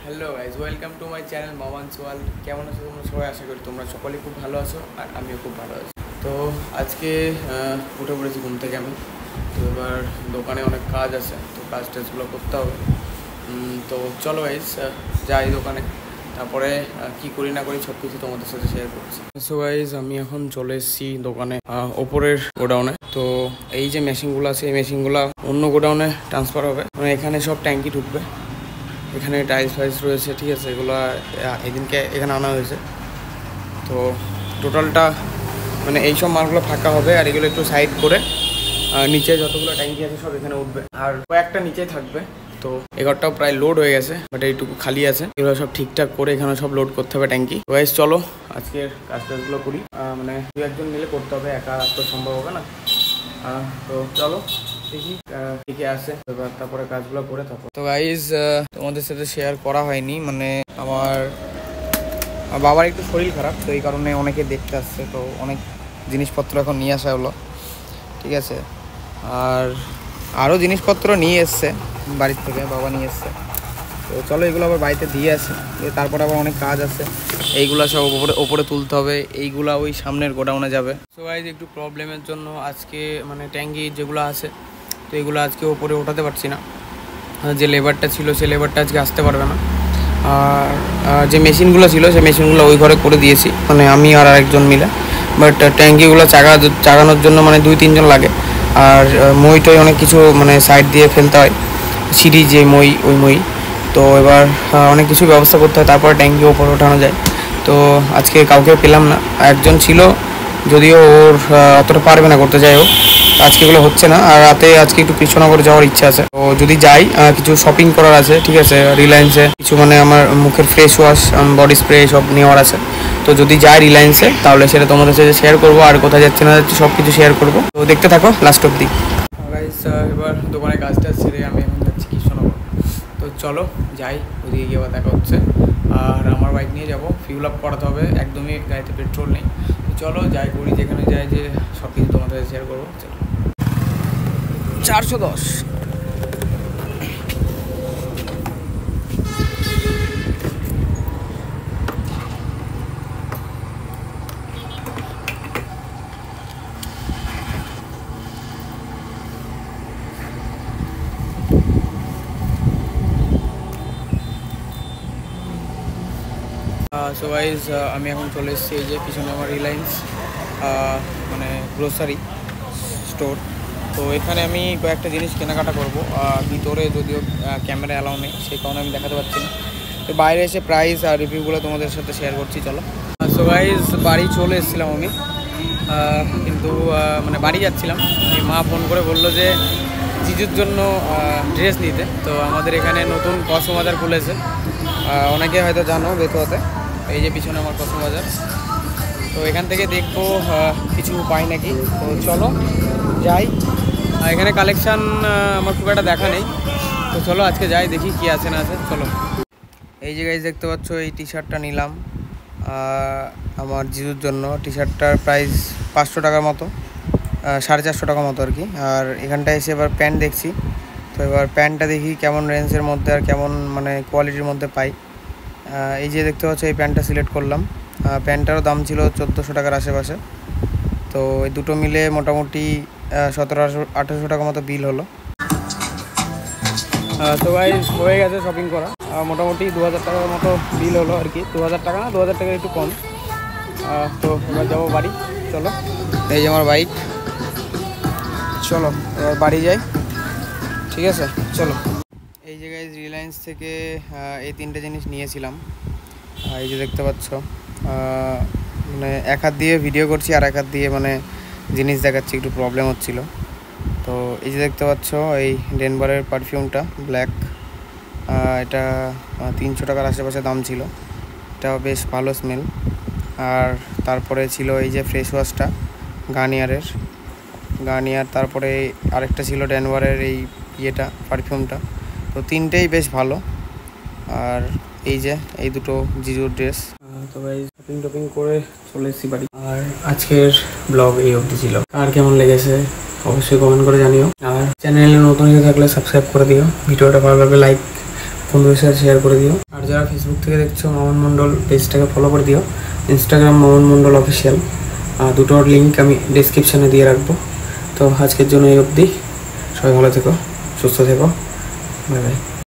Hello guys, welcome to my channel Maman's world. কেমন আছো তোমরা সবাই? আশা করি তোমরা সকলেই খুব ভালো আছো আর আমিও খুব ভালো আছি। তো আজকে উঠে পড়েছি ঘুম থেকে আমি। তো এবার দোকানে অনেক কাজ আছে, তো কাজ টাজগুলো করতে হবে। তো চলো গাইজ যাই দোকানে, তারপরে কি করি না করি সব কিছু তোমাদের সাথে শেয়ার করছি। সো গাইজ আমি এখন চলে এসেছি দোকানে, ওপরের গোডাউনে। তো এই যে মেশিনগুলো আছে, এই মেশিনগুলো অন্য গোডাউনে ট্রান্সফার হবে, মানে এখানে সব ট্যাঙ্কি ঢুকবে। এখানে টাইলস ফাইলস রয়েছে, ঠিক আছে, এগুলো এদিনকে এখানে আনা হয়েছে। তো টোটালটা মানে এইসব মালগুলো ফাঁকা হবে, আর এগুলো একটু সাইড করে নিচে যতগুলো ট্যাঙ্কি আছে সব এখানে উঠবে, আর কয়েকটা নিচেই থাকবে। তো এঘরটাও প্রায় লোড হয়ে গেছে, বাট এইটুকু খালি আছে। এগুলো সব ঠিকঠাক করে এখানে সব লোড করতে হবে ট্যাঙ্কি। ওয়াইজ চলো আজকের কাজ টাজগুলো করি, মানে দু একজন মিলে করতে হবে, একা তো সম্ভব হবে না। তো চলো দেখি ঠিক আছে, এবার তারপরে কাজগুলো করে থাকো। তো গাইজ তোমাদের সাথে শেয়ার করা হয়নি, মানে আমার বাবার একটু শরীর খারাপ, তো এই কারণে অনেকে দেখতে আসছে। তো অনেক জিনিসপত্র এখন নিয়ে আসা হলো, ঠিক আছে। আর আরও জিনিসপত্র নিয়ে এসছে বাড়ির থেকে, বাবা নিয়ে এসছে। তো চলো এগুলো আবার বাড়িতে দিয়ে আসি, তারপর আবার অনেক কাজ আছে। এইগুলো সব ওপরে তুলতে হবে, এইগুলা ওই সামনের গোডাউনে যাবে। সো গাইজ একটু প্রবলেমের জন্য আজকে মানে ট্যাঙ্কি যেগুলো আছে, তো এগুলো আজকে ওপরে ওঠাতে পারছি না। যে লেবারটা ছিল সে লেবারটা আজকে আসতে পারবে না। আর যে মেশিনগুলো ছিল সেই মেশিনগুলো ওই ঘরে করে দিয়েছি, মানে আমি আর আরেকজন মিলে। বাট ট্যাঙ্কিগুলো চাগানোর জন্য মানে 2-3 জন লাগে। আর মইটাই অনেক কিছু মানে সাইড দিয়ে ফেলতে হয়, সিঁড়ি যে মই, ওই মই। তো এবার অনেক কিছু ব্যবস্থা করতে হয়, তারপরে ট্যাঙ্কি ওপরে ওঠানো যায়। তো আজকে কাউকে পেলাম না, একজন ছিল যদিও ওর অতটা পারবে না করতে, যাই হোক আজকে এগুলো হচ্ছে না। আর রাতে আজকে একটু কৃষ্ণনগর যাওয়ার ইচ্ছা আছে, তো যদি যাই কিছু শপিং করার আছে, ঠিক আছে, রিলায়েন্সে কিছু মানে আমার মুখের ফ্রেশ ওয়াশ, বডি স্প্রে সব নেওয়ার আছে। তো যদি যাই রিলায়েন্সে, তাহলে সেটা তোমাদের সাথে শেয়ার করবো, আর কোথায় যাচ্ছে না যাচ্ছে সব কিছু শেয়ার করবো। তো দেখতে থাকো লাস্ট অব্দি। গাইস এবার দোকানে কাজটা সেরে আমি এখন যাচ্ছি কৃষ্ণনগর। তো চলো যাই, ওদিকে গিয়ে আবার দেখা হচ্ছে। আর আমার বাইক নিয়ে যাবো, ফিউল আপ করাতে হবে, একদমই গাড়িতে পেট্রোল নেই। তো চলো যাই করি, যেখানে যাই যে সব কিছু তোমাদের শেয়ার করবো। চলো 410। সো গাইজ আমি এখন চলে এসেছি এই যে পিছনে আমার রিলায়েন্স মানে গ্রোসারি স্টোর। তো এখানে আমি কয়েকটা জিনিস কেনাকাটা করবো। ভিতরে যদিও ক্যামেরা অ্যালাউ নেই, সেই কারণে আমি দেখাতে পারছি না। তো বাইরে এসে প্রাইস আর রিভিউগুলো তোমাদের সাথে শেয়ার করছি, চলো। সো গাইজ বাড়ি চলে এসেছিলাম আমি, কিন্তু মানে বাড়ি যাচ্ছিলাম, এই মা ফোন করে বললো যে জিজুর জন্য ড্রেস নিতে। তো আমাদের এখানে নতুন কসমো বাজার খুলেছে, অনেকে হয়তো জানো, বেতুয়াতে। এই যে পিছনে আমার কসমো বাজার, তো এখান থেকে দেখবো কিছু পাই নাকি। তো চলো যাই, এখানে কালেকশান আমার খুব একটা দেখা নেই। তো চলো আজকে যাই, দেখি কি আছে না আছে, চলো। এই যে গাইজ দেখতে পাচ্ছ, এই টি শার্টটা নিলাম আমার জিজুর জন্য। টি শার্টটার প্রাইস 500 টাকার মতো, 450 টাকা মতো আর কি। আর এখানটায় এসে এবার প্যান্ট দেখছি, তো এবার প্যান্টটা দেখি কেমন রেঞ্জের মধ্যে আর কেমন মানে কোয়ালিটির মধ্যে পাই। এই যে দেখতে পাচ্ছ, এই প্যান্টটা সিলেক্ট করলাম। প্যান্টটারও দাম ছিল 1400 টাকার আশেপাশে। তো এই দুটো মিলে মোটামুটি 1700-1800 টাকা মতো বিল হলো। তো ভাই হয়ে গেছে শপিং করা, মোটামুটি 2000 টাকার মতো বিল হলো আর কি। 2000 টাকা না, 2000 টাকা একটু কম। তো এবার যাবো বাড়ি, চলো। এই যে আমার বাইক, চলো এবার বাড়ি যাই, ঠিক আছে, চলো। এই জায়গায় রিলায়েন্স থেকে এই 3টে জিনিস নিয়েছিলাম। এই যে দেখতে পাচ্ছ, মানে এক হাত দিয়ে ভিডিও করছি আর এক হাত দিয়ে মানে জিনিস দেখাচ্ছি, একটু প্রবলেম হচ্ছিল। তো এই যে দেখতে পাচ্ছ, এই ডেনভারের পারফিউমটা ব্ল্যাক, এটা 300 টাকার আশেপাশে দাম ছিল। এটা বেশ ভালো স্মেল। আর তারপরে ছিল এই যে ফ্রেশ ওয়াশটা গার্নিয়ার, তারপরে আরেকটা ছিল ডেনভারের এই ইয়েটা পারফিউমটা। তো 3টেই বেশ ভালো। আর এই যে এই দুটো জিজুর ড্রেস। তো ভাই শপিং করে চলে এসেছি বাড়ি। আর আজকের ব্লগ এই অবধি ছিল। আর কেমন লেগেছে অবশ্যই কমেন্ট করে জানিও। আর চ্যানেলে নতুন হয়ে থাকলে সাবস্ক্রাইব করে দিও। ভিডিওটা ভালো লাগলে লাইক বন্ধুদের সাথে শেয়ার করে দিও। আর যারা ফেসবুক থেকে দেখছো মামুন মণ্ডল পেজটাকে ফলো করে দিও। ইনস্টাগ্রাম মামুন মণ্ডল অফিসিয়াল, দুটোর লিঙ্ক আমি ডিসক্রিপশানে দিয়ে রাখবো। তো আজকের জন্য এই অবধি, সবাই ভালো থেকো, সুস্থ থেকো, বাই বাই।